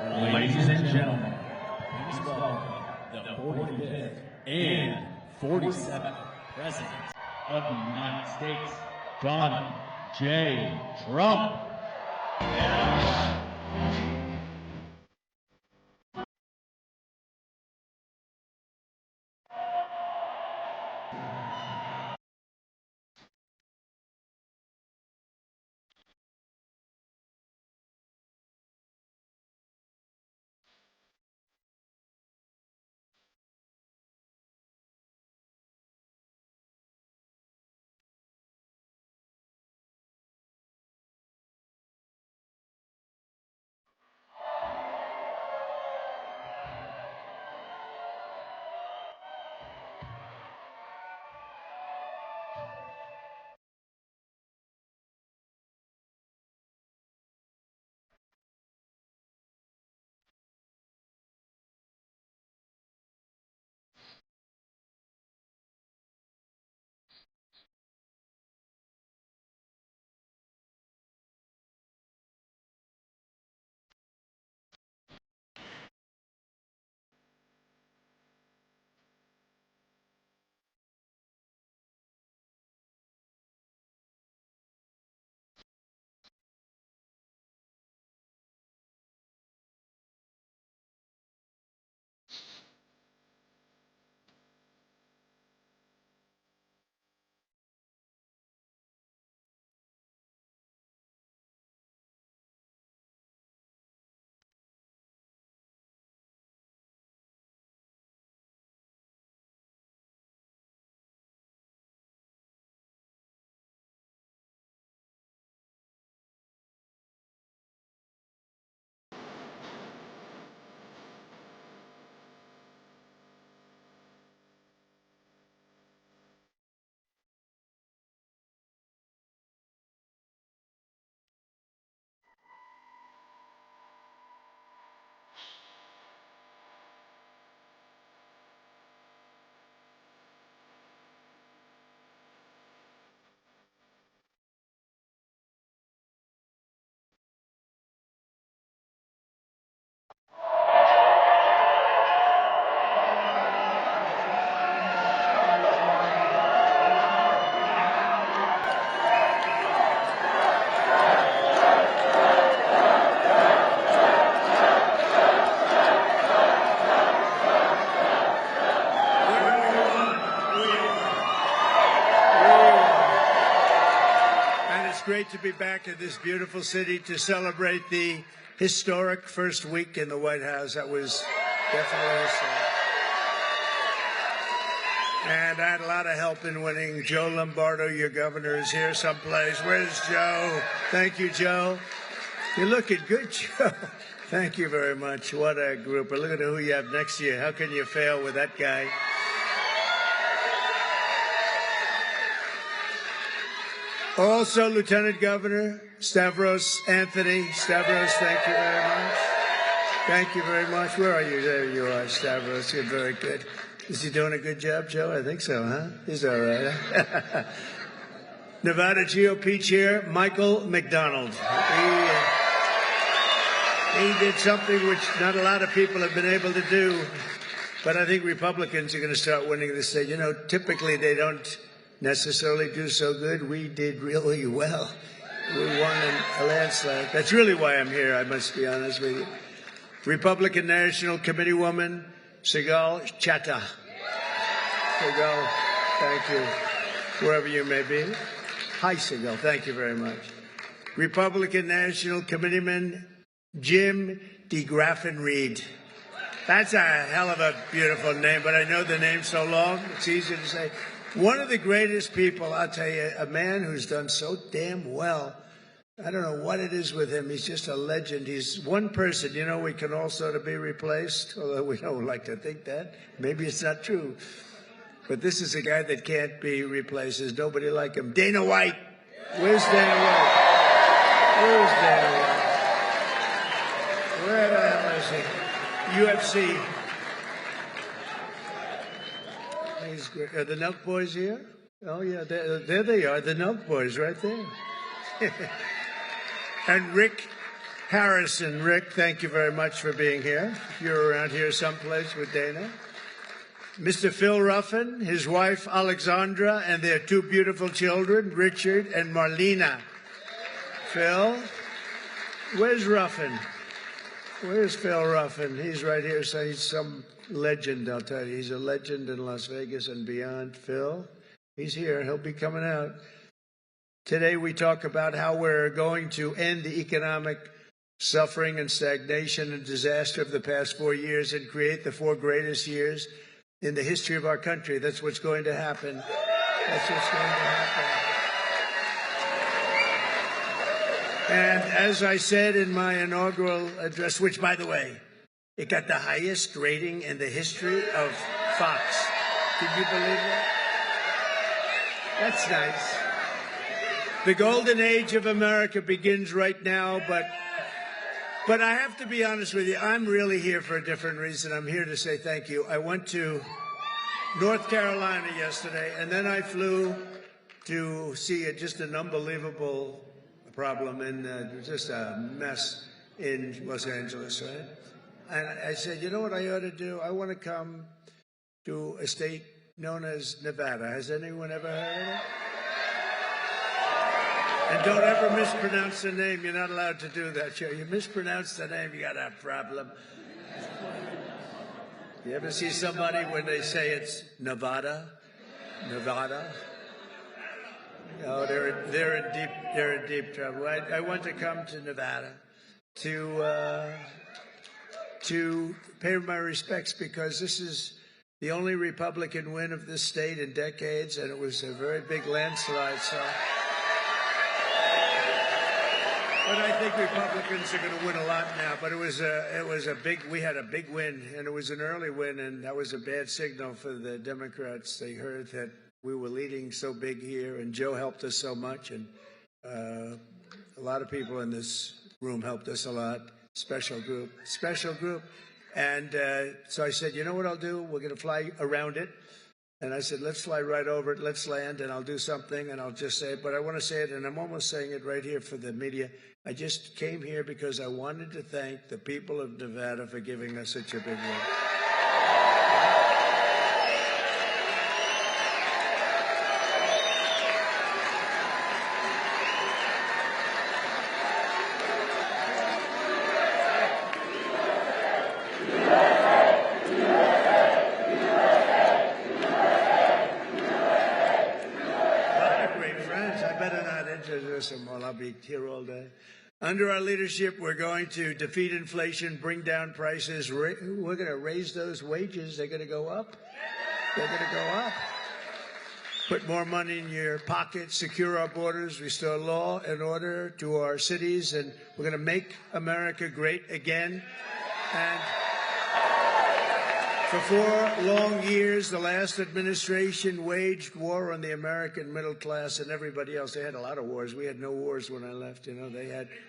Ladies and gentlemen, please welcome the 45th and 47th President of the United States, Donald J. Trump. Great to be back in this beautiful city to celebrate the historic first week in the White House. That was definitely historic. And I had a lot of help in winning. Joe Lombardo, your governor, is here someplace. Where's Joe? Thank you, Joe. You're looking good, Joe. Thank you very much. What a group. But look at who you have next to you. How can you fail with that guy? Also, Lieutenant Governor Stavros Anthony. Stavros, thank you very much. Thank you very much. Where are you? There you are, Stavros. You're very good. Is he doing a good job, Joe? I think so, huh? He's all right. Nevada GOP Chair Michael McDonald. He did something which not a lot of people have been able to do, but I think Republicans are going to start winning this state. You know, typically they don't necessarily do so good. We did really well. We won in a landslide. That's really why I'm here, I must be honest with you. Republican National Committee woman, Sigal Chattah. Sigal, thank you, wherever you may be. Hi, Sigal, thank you very much. Republican National Committeeman, Jim DeGraffenreid. That's a hell of a beautiful name, but I know the name so long, it's easy to say. One of the greatest people, I'll tell you, a man who's done so damn well. I don't know what it is with him. He's just a legend. He's one person, you know, we can all sort of be replaced, although we don't like to think that. Maybe it's not true. But this is a guy that can't be replaced. There's nobody like him. Dana White. Where's Dana White? Where's Dana White? Where the hell is he? UFC. He's great. Are the Nelk Boys here? Oh, yeah, there they are, the Nelk Boys right there. And Rick Harrison, Rick, thank you very much for being here. You're around here someplace with Dana. Mr. Phil Ruffin, his wife Alexandra, and their two beautiful children, Richard and Marlena. Phil, where's Ruffin? Where's Phil Ruffin? He's right here, so he's some legend, I'll tell you. He's a legend in Las Vegas and beyond. Phil, he's here. He'll be coming out. Today we talk about how we're going to end the economic suffering and stagnation and disaster of the past 4 years and create the 4 greatest years in the history of our country. That's what's going to happen. That's what's going to happen. And as I said in my inaugural address, which, by the way, it got the highest rating in the history of Fox. Can you believe that? That's nice. The golden age of America begins right now, but I have to be honest with you, I'm really here for a different reason. I'm here to say thank you. I went to North Carolina yesterday, and then I flew to see just an unbelievable problem and just a mess in Los Angeles, right? And I said, you know what I ought to do? I want to come to a state known as Nevada. Has anyone ever heard of it? And don't ever mispronounce the name. You're not allowed to do that. You mispronounce the name, you got a problem. You ever see somebody when they say it's Nevada? Nevada? No, they're in deep trouble. I want to come to Nevada to pay my respects because this is the only Republican win of this state in decades, and it was a very big landslide. So. But I think Republicans are going to win a lot now. But we had a big win, and it was an early win, and that was a bad signal for the Democrats. They heard that we were leading so big here, and Joe helped us so much, and a lot of people in this room helped us a lot. Special group. And so I said, you know what I'll do? We're going to fly around it. And I said, let's fly right over it. Let's land, and I'll do something, and I'll just say it. But I want to say it, and I'm almost saying it right here for the media. I just came here because I wanted to thank the people of Nevada for giving us such a big win. Well, I'll be here all day. Under our leadership, we're going to defeat inflation, bring down prices. We're going to raise those wages. They're going to go up. They're going to go up. Put more money in your pocket, secure our borders, restore law and order to our cities, and we're going to make America great again. And for 4 long years, the last administration waged war on the American middle class and everybody else. They had a lot of wars. We had no wars when I left. You know,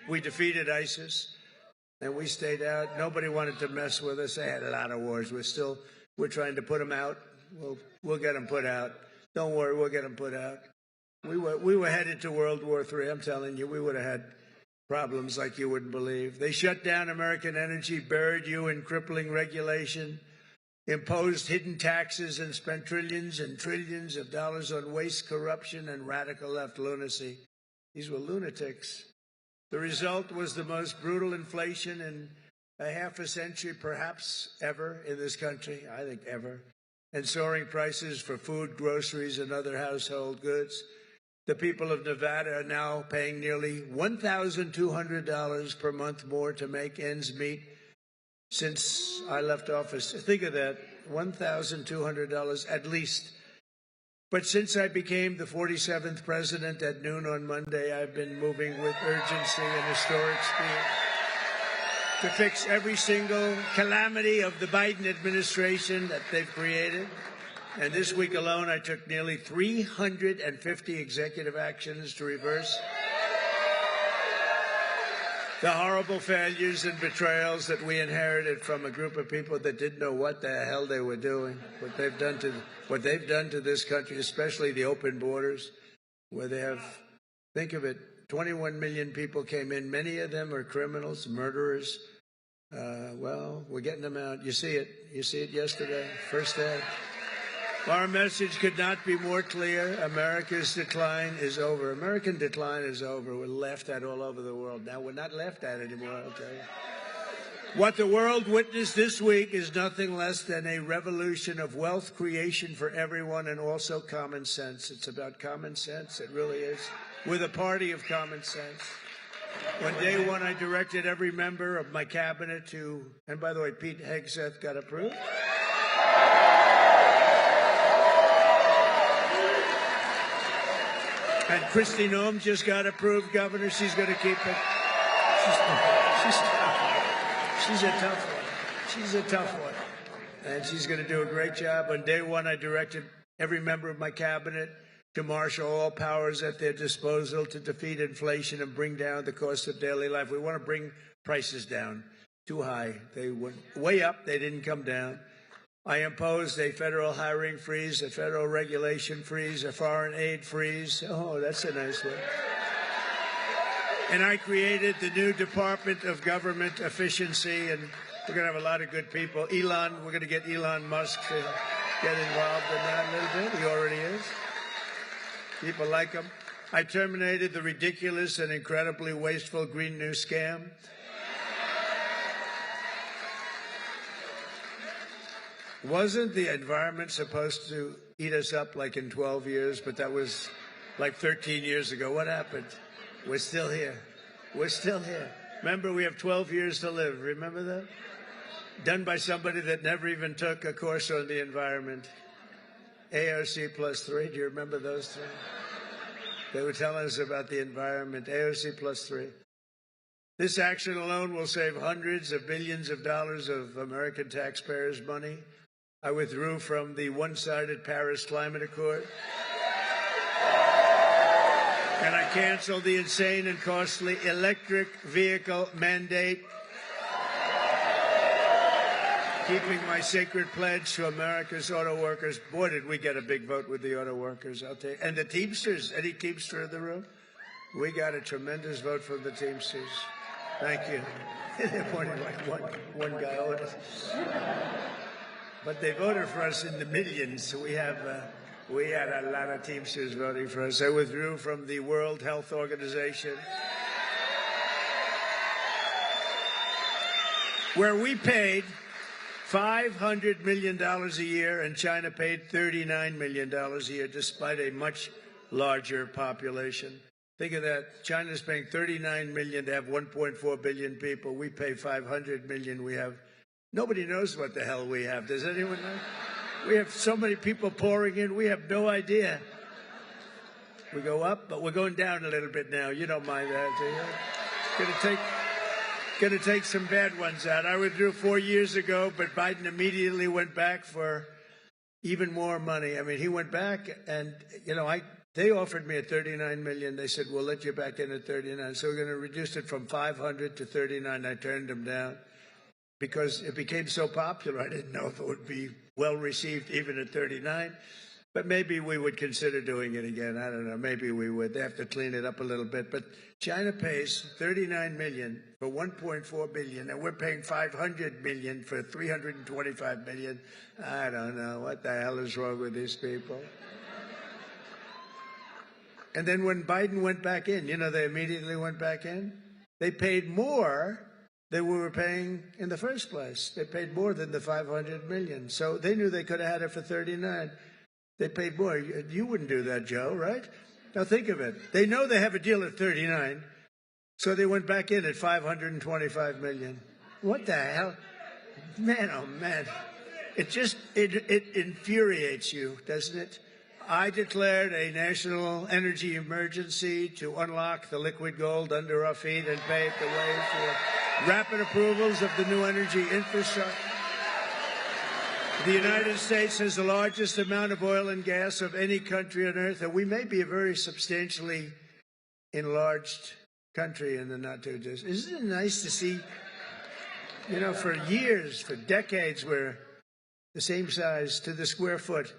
we defeated ISIS, and we stayed out. Nobody wanted to mess with us. They had a lot of wars. We're trying to put them out. We'll get them put out. Don't worry, we'll get them put out. We were headed to World War III. I'm telling you, we would have had problems like you wouldn't believe. They shut down American energy, buried you in crippling regulation, imposed hidden taxes, and spent trillions and trillions of dollars on waste, corruption, and radical left lunacy. These were lunatics. The result was the most brutal inflation in a half a century, perhaps ever, in this country, I think ever, and soaring prices for food, groceries, and other household goods. The people of Nevada are now paying nearly $1,200 per month more to make ends meet since I left office. Think of that, $1,200 at least. But since I became the 47th president at noon on Monday, I've been moving with urgency and historic speed to fix every single calamity of the Biden administration that they've created. And this week alone, I took nearly 350 executive actions to reverse the horrible failures and betrayals that we inherited from a group of people that didn't know what the hell they were doing, what they've done to this country, especially the open borders, where they have, think of it, 21 million people came in. Many of them are criminals, murderers. Well, we're getting them out. You see it. You see it yesterday, first day. Our message could not be more clear. America's decline is over. American decline is over. We're laughed at all over the world. Now we're not laughed at anymore, I'll tell you. What the world witnessed this week is nothing less than a revolution of wealth creation for everyone and also common sense. It's about common sense. It really is. We're the party of common sense. On day one, I directed every member of my cabinet to, and by the way, Pete Hegseth got approved. And Kristi Noem just got approved, Governor. She's going to keep it. She's a tough one. She's a tough one. And she's going to do a great job. On day one, I directed every member of my cabinet to marshal all powers at their disposal to defeat inflation and bring down the cost of daily life. We want to bring prices down. Too high. They went way up. They didn't come down. I imposed a federal hiring freeze, a federal regulation freeze, a foreign aid freeze. Oh, that's a nice one. And I created the new Department of Government Efficiency, and we're going to have a lot of good people. Elon, we're going to get Elon Musk to get involved in that a little bit. He already is. People like him. I terminated the ridiculous and incredibly wasteful Green New Scam. Wasn't the environment supposed to eat us up like in 12 years? But that was like 13 years ago. What happened? We're still here. We're still here. Remember, we have 12 years to live. Remember that? Done by somebody that never even took a course on the environment. AOC +3. Do you remember those three? They were telling us about the environment. AOC +3. This action alone will save hundreds of billions of dollars of American taxpayers' money. I withdrew from the one-sided Paris Climate Accord. And I canceled the insane and costly electric vehicle mandate, keeping my sacred pledge to America's auto workers. Boy, did we get a big vote with the auto workers, I'll tell you. And the Teamsters, any Teamster in the room? We got a tremendous vote from the Teamsters. Thank you. They're pointing like one guy on it. But they voted for us in the millions, so we had a lot of Teamsters voting for us. I withdrew from the World Health Organization, where we paid $500 million a year, and China paid $39 million a year, despite a much larger population. Think of that. China's paying $39 million to have 1.4 billion people. We pay $500 million. We have, nobody knows what the hell we have. Does anyone know? We have so many people pouring in, we have no idea. We go up, but we're going down a little bit now. You don't mind that, do you? Gonna take some bad ones out. I withdrew 4 years ago, but Biden immediately went back for even more money. I mean, he went back and, they offered me at $39 million. They said, we'll let you back in at 39. So we're going to reduce it from 500 to 39. I turned them down because it became so popular. I didn't know if it would be well received even at 39. But maybe we would consider doing it again. I don't know. Maybe we would. They have to clean it up a little bit. But China pays $39 million for 1.4 billion, and we're paying $500 million for 325 million. I don't know. What the hell is wrong with these people? And then when Biden went back in, they immediately went back in. They paid more than we were paying in the first place. They paid more than the $500 million. So they knew they could have had it for 39. They paid more. You wouldn't do that, Joe, right? Now think of it. They know they have a deal at 39, so they went back in at $525 million. What the hell? Man, oh man. It infuriates you, doesn't it? I declared a national energy emergency to unlock the liquid gold under our feet and pave the way for rapid approvals of the new energy infrastructure. The United States has the largest amount of oil and gas of any country on earth, and we may be a very substantially enlarged country in the not-too-distant. Isn't it nice to see, for years, for decades, we're the same size to the square foot.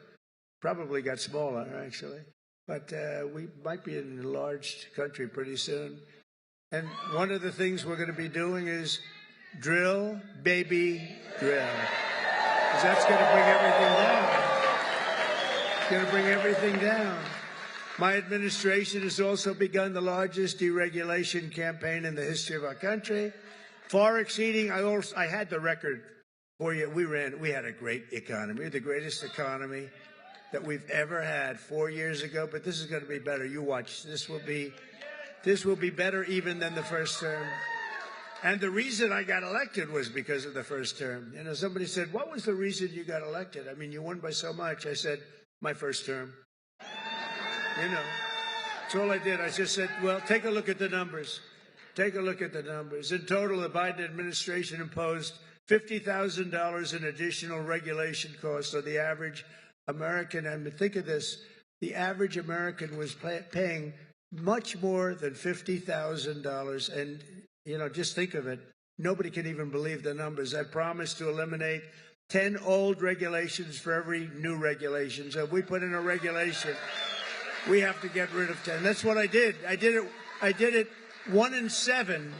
Probably got smaller, actually. but we might be an enlarged country pretty soon. And one of the things we're going to be doing is drill, baby, drill. Because that's going to bring everything down. It's going to bring everything down. My administration has also begun the largest deregulation campaign in the history of our country, far exceeding, I had the record for you. We had a great economy. We had the greatest economy that we've ever had 4 years ago, but this is going to be better. You watch. This will be better even than the first term. And the reason I got elected was because of the first term. You know, somebody said, what was the reason you got elected? I mean, you won by so much. I said, my first term. You know, that's all I did. I just said, well, take a look at the numbers. Take a look at the numbers. In total, the Biden administration imposed $50,000 in additional regulation costs on the average American. I mean, think of this. The average American was paying much more than $50,000. And, you know, just think of it. Nobody can even believe the numbers. I promised to eliminate 10 old regulations for every new regulation. So if we put in a regulation, we have to get rid of 10. That's what I did. I did it 1 in 7.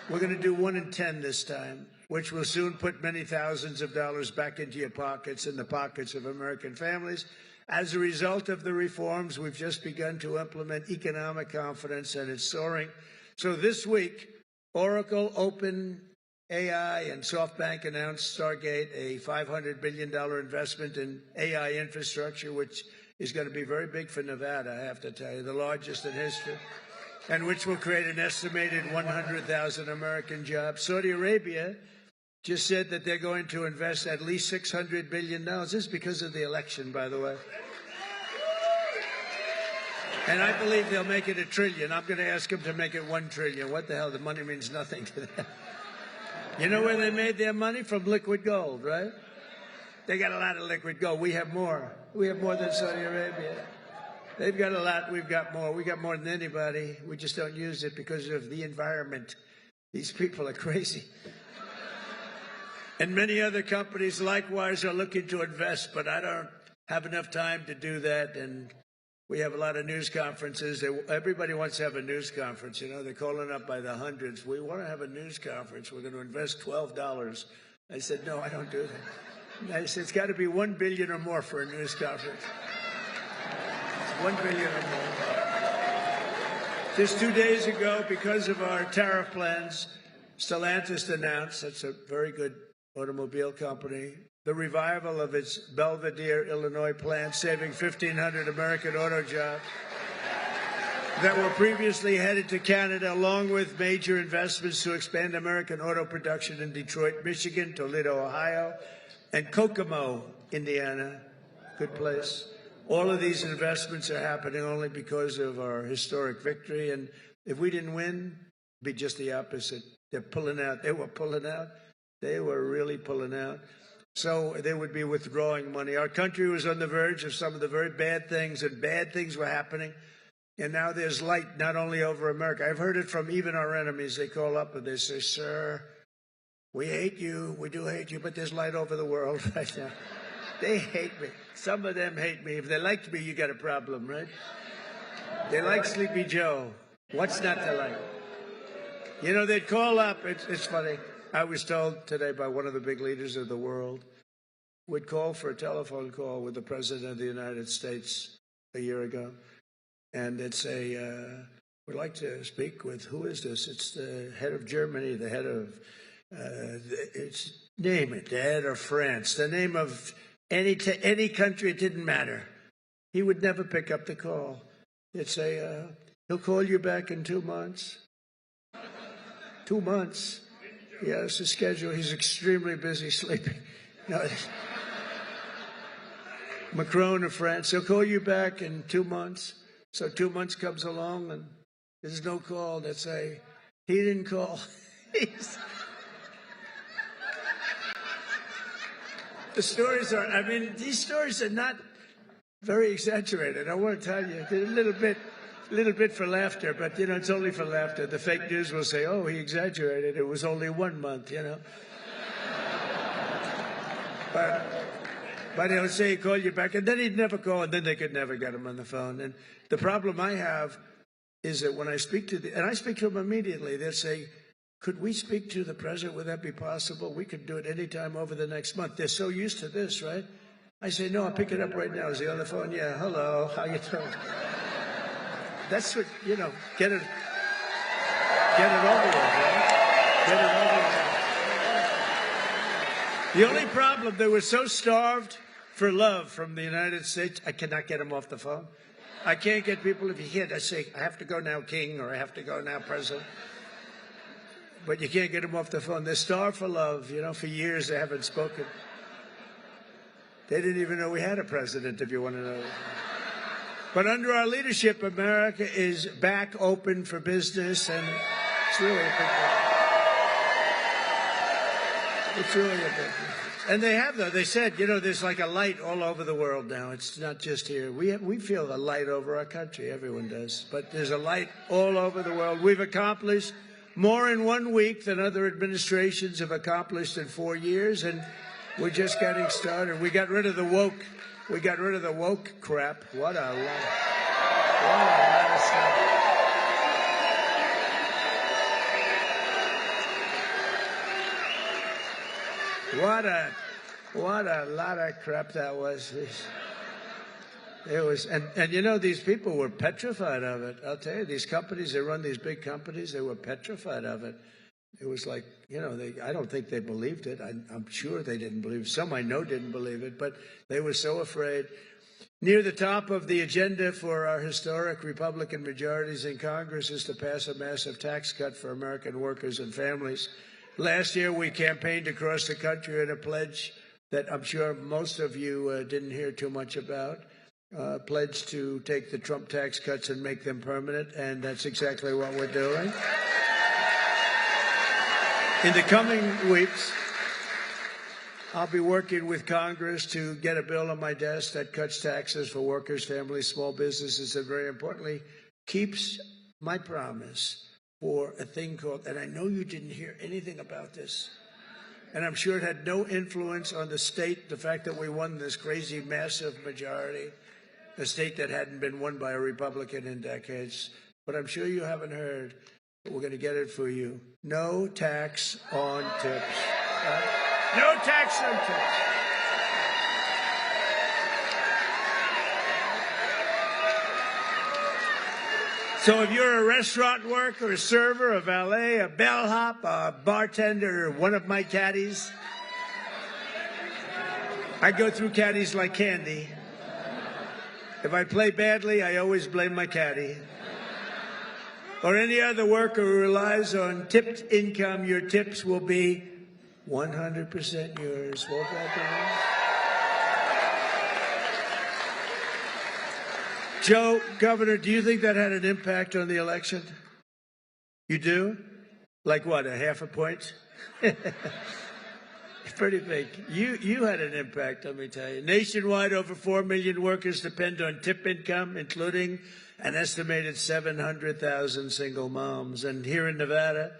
We're going to do 1 in 10 this time, which will soon put many thousands of dollars back into your pockets and the pockets of American families. As a result of the reforms, we've just begun to implement economic confidence, and it's soaring. So this week, Oracle, OpenAI, and SoftBank announced Stargate, a $500 billion investment in AI infrastructure, which is going to be very big for Nevada, I have to tell you, the largest in history, and which will create an estimated 100,000 American jobs. Saudi Arabia just said that they're going to invest at least $600 billion. This is because of the election, by the way. And I believe they'll make it $1 trillion. I'm going to ask them to make it $1 trillion. What the hell? The money means nothing to them. You know where they made their money? From liquid gold, right? They got a lot of liquid gold. We have more. We have more than Saudi Arabia. They've got a lot. We've got more. We got more than anybody. We just don't use it because of the environment. These people are crazy. And many other companies likewise are looking to invest, but I don't have enough time to do that. And we have a lot of news conferences. Everybody wants to have a news conference. You know, they're calling up by the hundreds. We want to have a news conference. We're going to invest $12. I said, no, I don't do that. I said, it's got to be $1 billion or more for a news conference. It's $1 billion or more. Just 2 days ago, because of our tariff plans, Stellantis announced, that's a very good automobile company, the revival of its Belvidere, Illinois plant, saving 1,500 American auto jobs that were previously headed to Canada, along with major investments to expand American auto production in Detroit, Michigan, Toledo, Ohio, and Kokomo, Indiana. Good place. All of these investments are happening only because of our historic victory. And if we didn't win, it'd be just the opposite. They're pulling out. They were pulling out. They were really pulling out. So they would be withdrawing money. Our country was on the verge of some of the very bad things, and bad things were happening. And now there's light not only over America. I've heard it from even our enemies. They call up and they say, sir, we hate you. We do hate you, but there's light over the world right now. They hate me. Some of them hate me. If they liked me, you got a problem, right? They like Sleepy Joe. What's not to like? You know, they'd call up. It's funny. I was told today by one of the big leaders of the world, would call for a telephone call with the President of the United States a year ago. And they'd say, we'd like to speak with, who is this? It's the head of Germany, the head of, name it, the head of France, the name of any country, it didn't matter. He would never pick up the call. They'd say, he'll call you back in 2 months. 2 months. Yeah, it's his schedule. He's extremely busy sleeping. No. Macron of France, he'll call you back in 2 months. So 2 months comes along and there's no call. They say, he didn't call. The stories are, I mean, these stories are not very exaggerated. I want to tell you, they're a little bit for laughter, but, you know, it's only for laughter. The fake news will say, oh, he exaggerated. It was only 1 month, you know. But But he'll say he called you back, and then he'd never call, and then they could never get him on the phone. And the problem I have is that when I speak to and I speak to them immediately, they'll say, could we speak to the president? Would that be possible? We could do it anytime over the next month. They're so used to this, right? I say, no, I'll pick it up right now. Is he on the phone? Yeah, hello, how you doing? That's what, get it over with, right? Get it over with. The only problem, they were so starved for love from the United States, I cannot get them off the phone. I can't get people, if you can't, I say, I have to go now, King, or I have to go now, President. But you can't get them off the phone. They're starved for love. For years they haven't spoken. They didn't even know we had a president, if you want to know. But under our leadership, America is back open for business, and it's really a big deal. It's really a big deal. And they have, though. They said, there's like a light all over the world now. It's not just here. We feel a light over our country. Everyone does. But there's a light all over the world. We've accomplished more in 1 week than other administrations have accomplished in 4 years, and we're just getting started. We got rid of the woke. We got rid of the woke crap. What a lot of stuff. What a lot of crap that was. It was, and these people were petrified of it. I'll tell you, these companies, they run these big companies, they were petrified of it. It was like, I don't think they believed it. I'm sure they didn't believe it. Some I know didn't believe it, but they were so afraid. Near the top of the agenda for our historic Republican majorities in Congress is to pass a massive tax cut for American workers and families. Last year, we campaigned across the country on a pledge that I'm sure most of you didn't hear too much about. Pledge to take the Trump tax cuts and make them permanent, and that's exactly what we're doing. In the coming weeks, I'll be working with Congress to get a bill on my desk that cuts taxes for workers, families, small businesses, and very importantly, keeps my promise for a thing called, and I know you didn't hear anything about this, and I'm sure it had no influence on the state, the fact that we won this crazy, massive majority, a state that hadn't been won by a Republican in decades. But I'm sure you haven't heard, but we're going to get it for you. No tax on tips. No tax on tips. So if you're a restaurant worker, a server, a valet, a bellhop, a bartender, or one of my caddies, I go through caddies like candy. If I play badly, I always blame my caddy. Or any other worker who relies on tipped income, your tips will be 100% yours. Won't that be nice? Joe, Governor, do you think that had an impact on the election? You do? Like what, a half a point? Pretty big. You had an impact, let me tell you. Nationwide, over 4 million workers depend on tip income, including an estimated 700,000 single moms. And here in Nevada,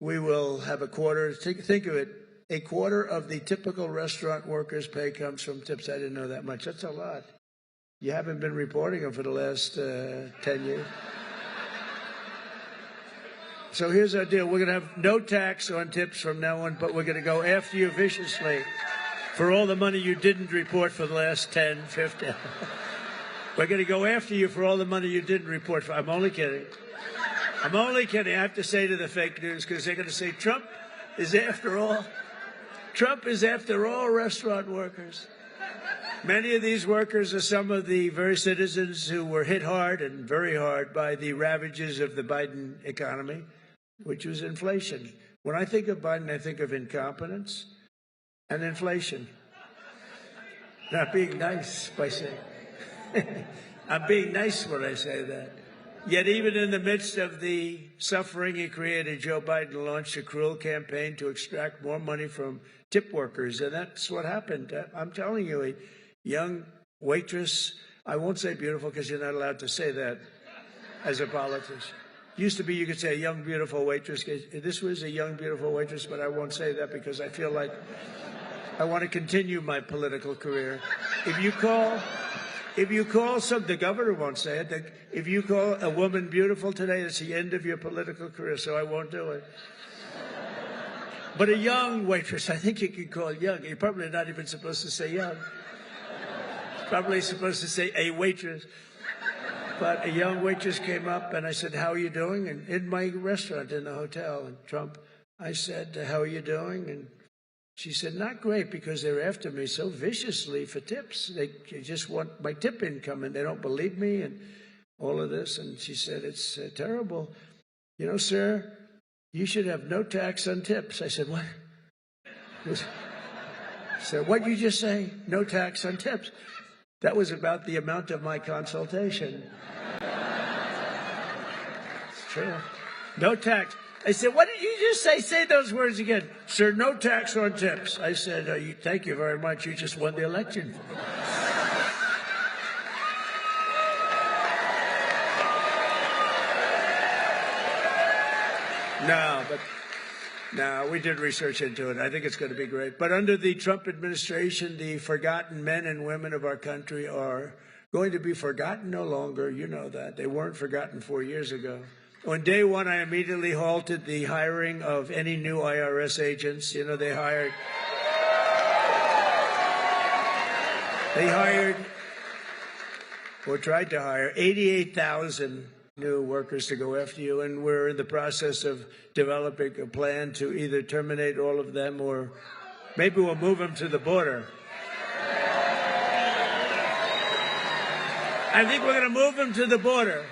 we will have a quarter, think of it, a quarter of the typical restaurant worker's pay comes from tips. I didn't know that much. That's a lot. You haven't been reporting them for the last 10 years. So here's our deal. We're going to have no tax on tips from now on, but we're going to go after you viciously for all the money you didn't report for the last 10, 15. We're going to go after you for all the money you didn't report for. I'm only kidding. I'm only kidding. I have to say to the fake news, because they're going to say Trump is after all restaurant workers. Many of these workers are some of the very citizens who were hit hard and very hard by the ravages of the Biden economy, which was inflation. When I think of Biden, I think of incompetence and inflation. Not being nice by saying. I'm being nice when I say that. Yet even in the midst of the suffering he created, Joe Biden launched a cruel campaign to extract more money from tip workers. And that's what happened. I'm telling you, a young waitress, I won't say beautiful because you're not allowed to say that as a politician. Used to be you could say a young, beautiful waitress. This was a young, beautiful waitress, but I won't say that because I feel like I want to continue my political career. If you call the governor won't say it. If you call a woman beautiful today, it's the end of your political career, so I won't do it. But a young waitress, I think you can call young. You're probably not even supposed to say young. Probably supposed to say a waitress. But a young waitress came up, and I said, how are you doing? And in my restaurant in the hotel in Trump, I said, how are you doing? And she said, not great, because they're after me so viciously for tips. They just want my tip income, and they don't believe me and all of this. And she said, it's terrible. You know, sir, you should have no tax on tips. I said, what? She said, what did you just say? No tax on tips. That was about the amount of my consultation. It's true. No tax. I said, what did you just say? Say those words again. Sir, no tax on tips. I said, thank you very much. You just won the election. No, we did research into it. I think it's going to be great. But under the Trump administration, the forgotten men and women of our country are going to be forgotten no longer. You know that. They weren't forgotten 4 years ago. On day one, I immediately halted the hiring of any new IRS agents. You know, they hired or tried to hire 88,000 new workers to go after you, and we're in the process of developing a plan to either terminate all of them or maybe we'll move them to the border. I think we're going to move them to the border.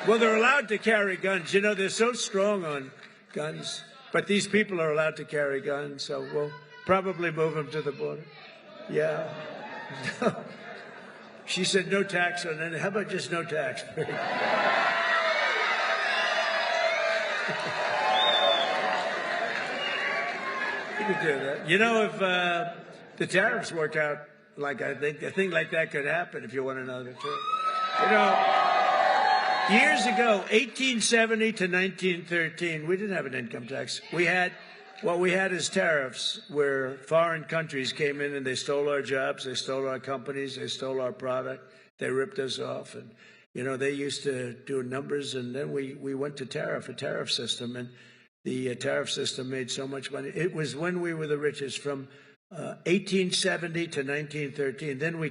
Well, they're allowed to carry guns. You know, they're so strong on guns. But these people are allowed to carry guns, so we'll probably move them to the border. Yeah. She said no tax on it. How about just no tax? You could do that. You know, if the tariffs work out like I think, a thing like that could happen, if you want to know the truth. You know, years ago, 1870 to 1913, we didn't have an income tax. What we had is tariffs, where foreign countries came in and they stole our jobs, they stole our companies, they stole our product, they ripped us off. And, you know, they used to do numbers, and then we went to a tariff system, and the tariff system made so much money. It was when we were the richest, from 1870 to 1913. Then we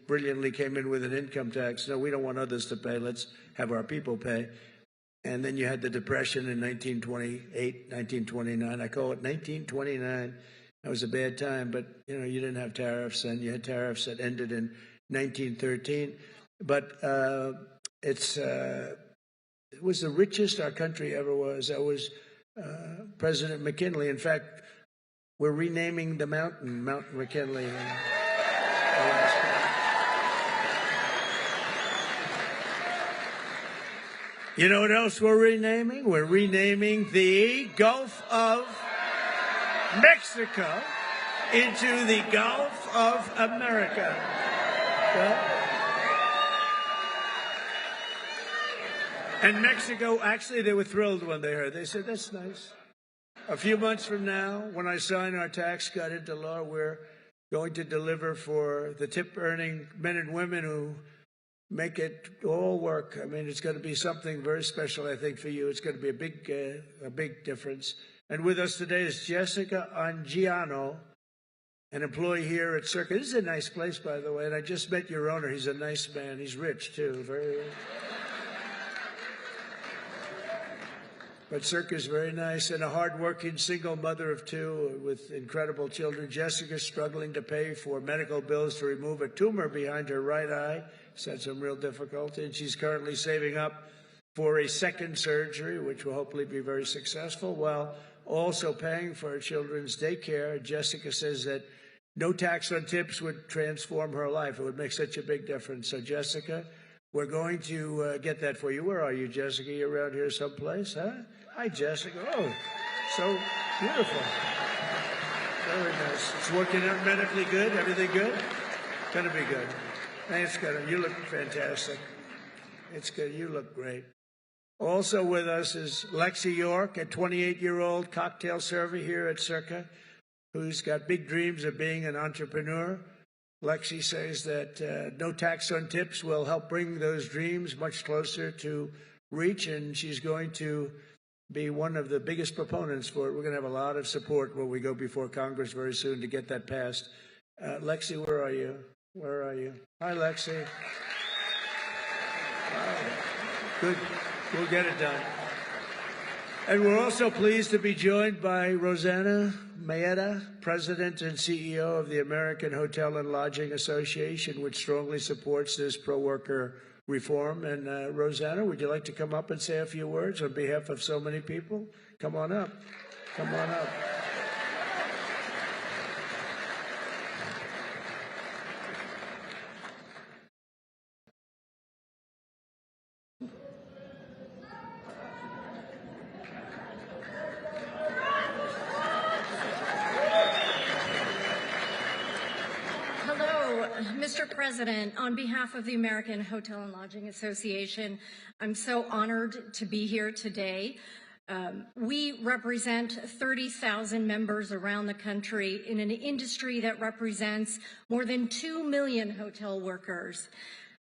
brilliantly came in with an income tax. No, we don't want others to pay. Let's have our people pay. And then you had the Depression in 1928, 1929. I call it 1929. That was a bad time, but, you know, you didn't have tariffs, and you had tariffs that ended in 1913. But it was the richest our country ever was. That was President McKinley. In fact, we're renaming the mountain, Mount McKinley, in Alaska. You know what else we're renaming? We're renaming the Gulf of Mexico into the Gulf of America. And Mexico, actually, they were thrilled when they heard. They said, that's nice. A few months from now, when I sign our tax cut into law, we're going to deliver for the tip-earning men and women who make it all work. I mean, it's going to be something very special, I think, for you. It's going to be a big difference. And with us today is Jessica Angiano, an employee here at Circa. This is a nice place, by the way, and I just met your owner. He's a nice man. He's rich, too, very rich. But Circa's very nice, and a hard-working single mother of two with incredible children. Jessica's struggling to pay for medical bills to remove a tumor behind her right eye. She's had some real difficulty, and she's currently saving up for a second surgery, which will hopefully be very successful, while also paying for her children's daycare. Jessica says that no tax on tips would transform her life. It would make such a big difference. So, Jessica, we're going to get that for you. Where are you, Jessica? You around here someplace, huh? Hi, Jessica. Oh, so beautiful. Very nice. It's working out medically good? Everything good? Gonna be good. Thanks, you look fantastic. It's good. You look great. Also with us is Lexi York, a 28-year-old cocktail server here at Circa, who's got big dreams of being an entrepreneur. Lexi says that no tax on tips will help bring those dreams much closer to reach, and she's going to be one of the biggest proponents for it. We're going to have a lot of support when we go before Congress very soon to get that passed. Lexi, where are you? Where are you? Hi, Lexi. Good. We'll get it done. And we're also pleased to be joined by Rosanna Maeda, President and CEO of the American Hotel and Lodging Association, which strongly supports this pro-worker reform. And Rosanna, would you like to come up and say a few words on behalf of so many people? Come on up. Come on up. Mr. President, on behalf of the American Hotel and Lodging Association, I'm so honored to be here today. We represent 30,000 members around the country in an industry that represents more than 2 million hotel workers.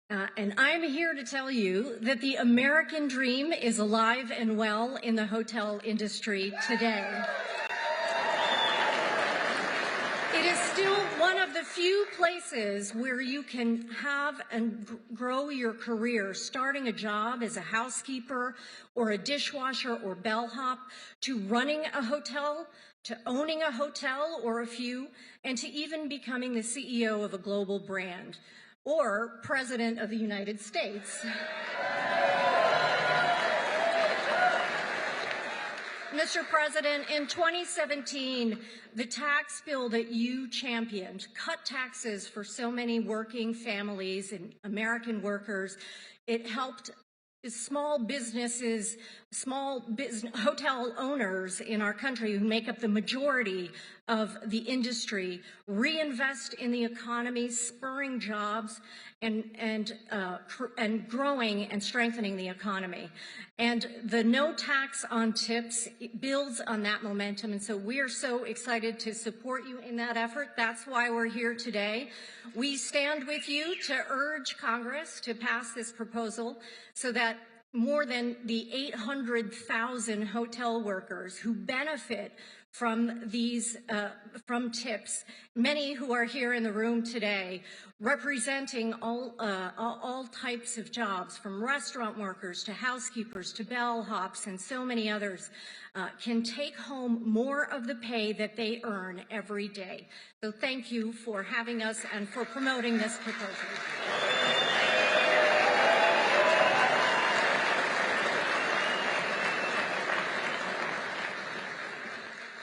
And I'm here to tell you that the American dream is alive and well in the hotel industry today. It is still one of the few places where you can have and grow your career, starting a job as a housekeeper or a dishwasher or bellhop, to running a hotel, to owning a hotel or a few, and to even becoming the CEO of a global brand or President of the United States. Mr. President, in 2017, the tax bill that you championed cut taxes for so many working families and American workers. It helped small businesses, hotel owners in our country who make up the majority of the industry reinvest in the economy, spurring jobs and growing and strengthening the economy. And the no tax on tips builds on that momentum, and so we are so excited to support you in that effort. That's why we're here today. We stand with you to urge Congress to pass this proposal so that more than the 800,000 hotel workers who benefit from these from tips, many who are here in the room today, representing all types of jobs, from restaurant workers to housekeepers to bellhops and so many others, can take home more of the pay that they earn every day. So thank you for having us and for promoting this proposal.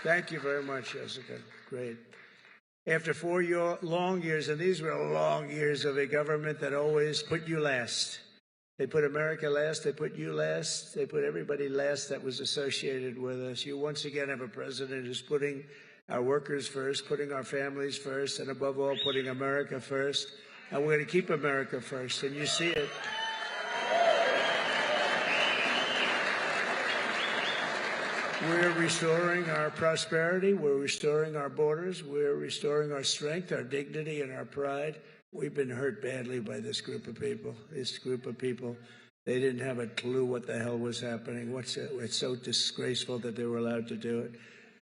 Thank you very much, Jessica. Great. After 4 long years, and these were long years of a government that always put you last. They put America last, they put you last, they put everybody last that was associated with us. You once again have a president who's putting our workers first, putting our families first, and above all, putting America first. And we're going to keep America first, and you see it. We're restoring our prosperity. We're restoring our borders. We're restoring our strength, our dignity, and our pride. We've been hurt badly by this group of people. This group of people, they didn't have a clue what the hell was happening. It's so disgraceful that they were allowed to do it.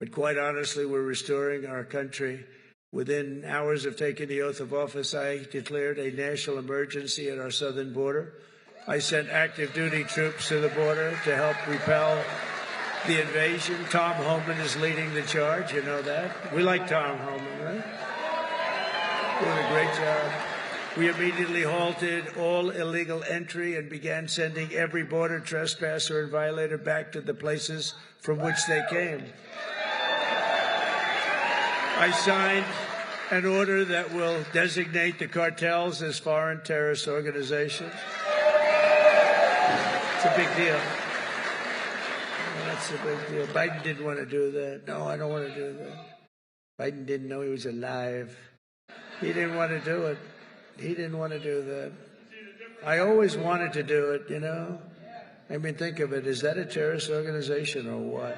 But quite honestly, we're restoring our country. Within hours of taking the oath of office, I declared a national emergency at our southern border. I sent active duty troops to the border to help repel the invasion. Tom Homan is leading the charge, you know that. We like Tom Homan, right? Doing a great job. We immediately halted all illegal entry and began sending every border trespasser and violator back to the places from which they came. I signed an order that will designate the cartels as foreign terrorist organizations. It's a big deal. That's a big deal. Biden didn't want to do that. No, I don't want to do that. Biden didn't know he was alive. He didn't want to do it. He didn't want to do that. I always wanted to do it, you know. I mean, think of it. Is that a terrorist organization or what?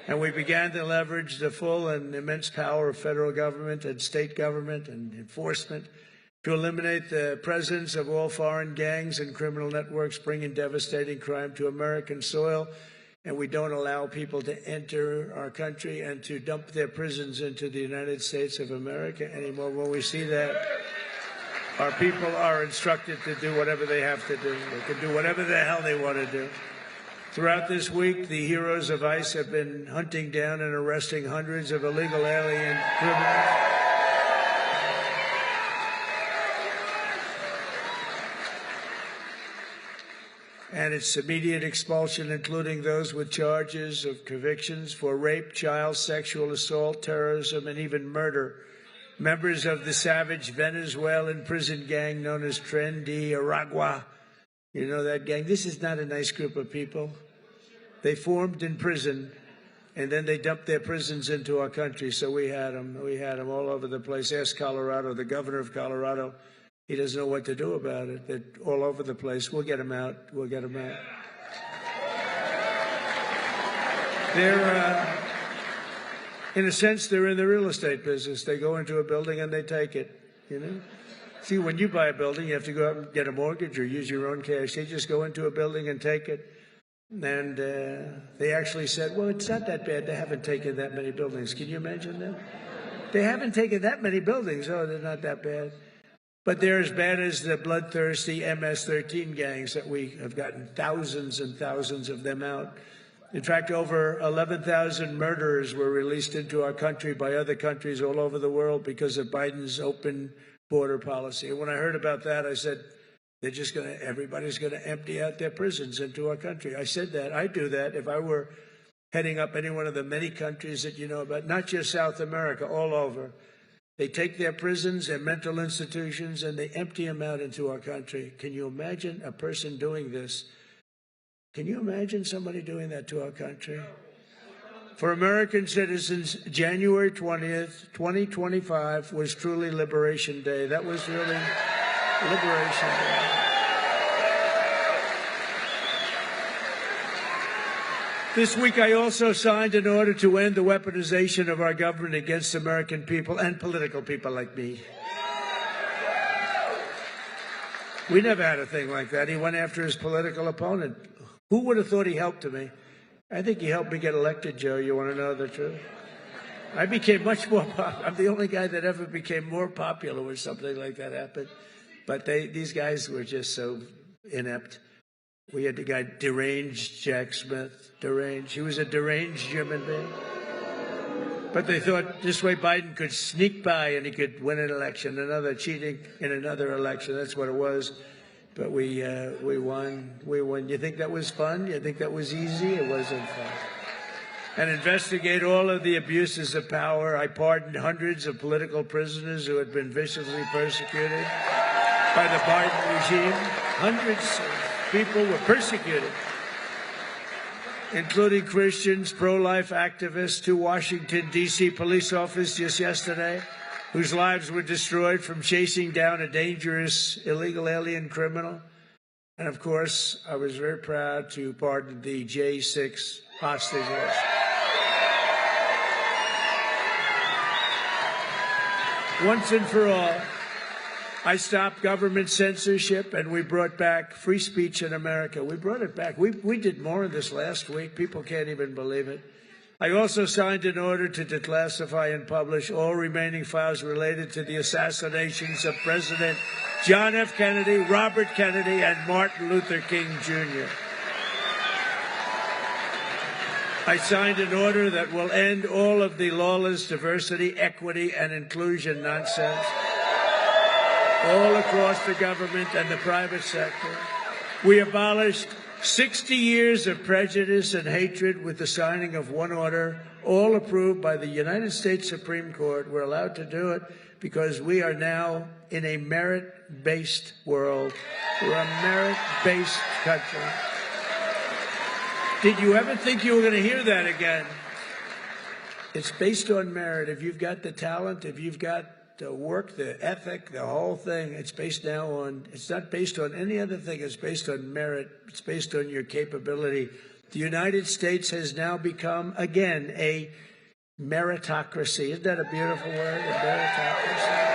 And we began to leverage the full and immense power of federal government and state government and enforcement to eliminate the presence of all foreign gangs and criminal networks bringing devastating crime to American soil. And we don't allow people to enter our country and to dump their prisons into the United States of America anymore. When we see that, our people are instructed to do whatever they have to do. They can do whatever the hell they want to do. Throughout this week, the heroes of ICE have been hunting down and arresting hundreds of illegal alien criminals. And its immediate expulsion, including those with charges of convictions for rape, child sexual assault, terrorism, and even murder. Members of the savage Venezuelan prison gang known as Tren de Aragua. You know that gang? This is not a nice group of people. They formed in prison, and then they dumped their prisons into our country. So we had them all over the place. Ask Colorado, the governor of Colorado. He doesn't know what to do about it. They're all over the place. We'll get them out. We'll get them out. They're, in a sense, they're in the real estate business. They go into a building and they take it, you know? See, when you buy a building, you have to go out and get a mortgage or use your own cash. They just go into a building and take it. And they actually said, well, it's not that bad. They haven't taken that many buildings. Can you imagine that? They haven't taken that many buildings. Oh, they're not that bad. But they're as bad as the bloodthirsty MS-13 gangs that we have gotten thousands and thousands of them out. In fact, over 11,000 murderers were released into our country by other countries all over the world because of Biden's open border policy. And when I heard about that, I said, everybody's going to empty out their prisons into our country. I said that. I'd do that if I were heading up any one of the many countries that you know about, not just South America, all over. They take their prisons and mental institutions and they empty them out into our country. Can you imagine a person doing this? Can you imagine somebody doing that to our country? For American citizens, January 20th, 2025 was truly Liberation Day. That was really Liberation Day. This week, I also signed an order to end the weaponization of our government against American people and political people like me. We never had a thing like that. He went after his political opponent. Who would have thought he helped me? I think he helped me get elected, Joe. You want to know the truth? I became much more popular. I'm the only guy that ever became more popular when something like that happened. But these guys were just so inept. We had the guy deranged Jack Smith, deranged. He was a deranged human being. But they thought this way Biden could sneak by and he could win an election, another cheating in another election. That's what it was. But we won. We won. You think that was fun? You think that was easy? It wasn't fun. And investigate all of the abuses of power. I pardoned hundreds of political prisoners who had been viciously persecuted by the Biden regime. Hundreds of people were persecuted, including Christians, pro-life activists, 2 Washington, D.C. police officers just yesterday, whose lives were destroyed from chasing down a dangerous illegal alien criminal. And, of course, I was very proud to pardon the J6 hostages. Once and for all, I stopped government censorship, and we brought back free speech in America. We brought it back. We did more of this last week. People can't even believe it. I also signed an order to declassify and publish all remaining files related to the assassinations of President John F. Kennedy, Robert Kennedy, and Martin Luther King, Jr. I signed an order that will end all of the lawless diversity, equity, and inclusion nonsense all across the government and the private sector. We abolished 60 years of prejudice and hatred with the signing of one order, all approved by the United States Supreme Court. We're allowed to do it because we are now in a merit-based world. We're a merit-based country. Did you ever think you were going to hear that again? It's based on merit. If you've got the talent, if you've got the work, the ethic, the whole thing, it's based now on, it's not based on any other thing, it's based on merit, it's based on your capability. The United States has now become, again, a meritocracy. Isn't that a beautiful word, a meritocracy?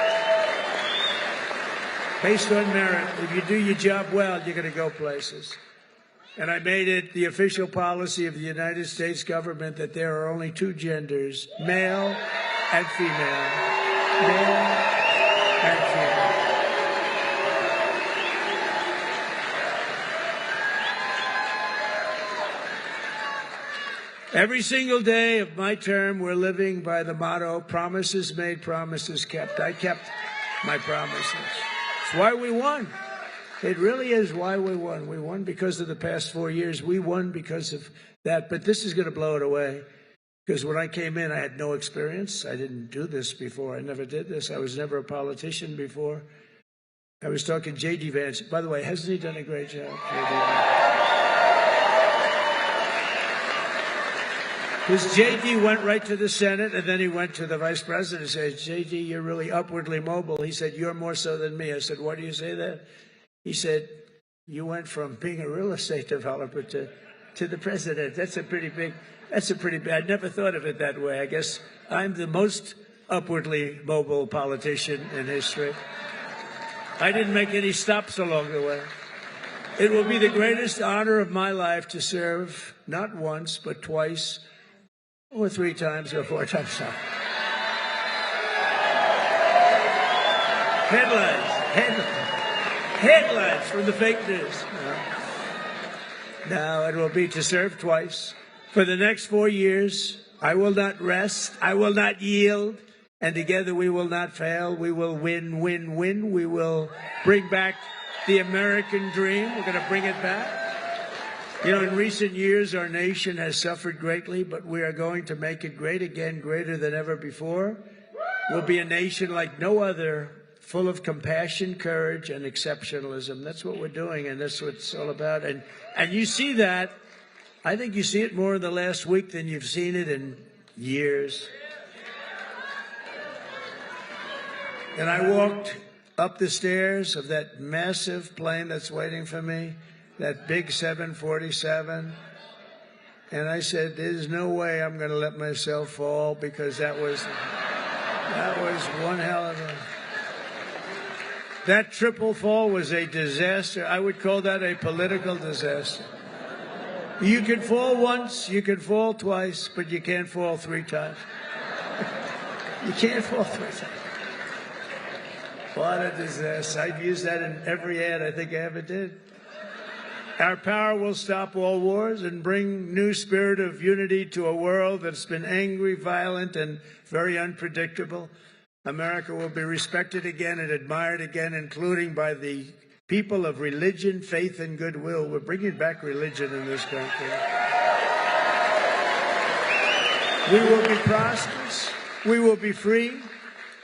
Based on merit. If you do your job well, you're going to go places. And I made it the official policy of the United States government that there are only two genders, male and female. Male and female. Every single day of my term, we're living by the motto, promises made, promises kept. I kept my promises. It's why we won. It really is why we won. We won because of the past 4 years. We won because of that. But this is going to blow it away. Because when I came in, I had no experience. I didn't do this before. I never did this. I was never a politician before. I was talking J.D. Vance. By the way, hasn't he done a great job? Because J.D. went right to the Senate, and then he went to the vice president and said, J.D., you're really upwardly mobile. He said, you're more so than me. I said, why do you say that? He said, you went from being a real estate developer to the president. That's a pretty big, I never thought of it that way. I guess I'm the most upwardly mobile politician in history. I didn't make any stops along the way. It will be the greatest honor of my life to serve, not once, but twice, or 3 times, or 4 times. Headlines from the fake news. No, it will be to serve twice. For the next 4 years, I will not rest. I will not yield. And together we will not fail. We will win, win, win. We will bring back the American dream. We're going to bring it back. You know, in recent years, our nation has suffered greatly, but we are going to make it great again, greater than ever before. We'll be a nation like no other, full of compassion, courage, and exceptionalism. That's what we're doing, and that's what it's all about. And you see that. I think you see it more in the last week than you've seen it in years. And I walked up the stairs of that massive plane that's waiting for me, that big 747, and I said, there's no way I'm going to let myself fall, because that was one hell of a... That triple fall was a disaster. I would call that a political disaster. You can fall once, you can fall twice, but you can't fall 3 times. You can't fall 3 times. What a disaster. I've used that in every ad I think I ever did. Our power will stop all wars and bring new spirit of unity to a world that's been angry, violent, and very unpredictable. America will be respected again and admired again, including by the people of religion, faith, and goodwill. We're bringing back religion in this country. We will be prosperous. We will be free.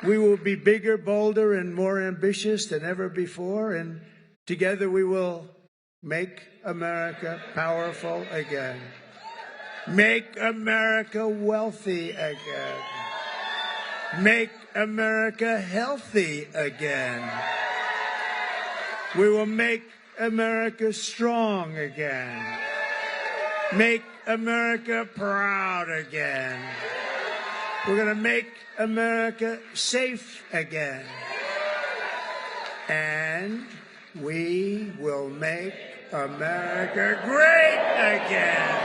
We will be bigger, bolder, and more ambitious than ever before. And together we will make America powerful again. Make America wealthy again. Make America healthy again. We will make America strong again. Make America proud again. We're going to make America safe again. And we will make America great again.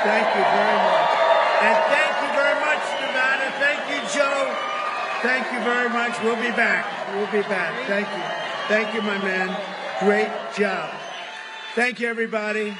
Thank you very much. And thank you very much, Nevada. Thank you, Joe. Thank you very much. We'll be back. We'll be back. Thank you. Thank you, my man. Great job. Thank you, everybody.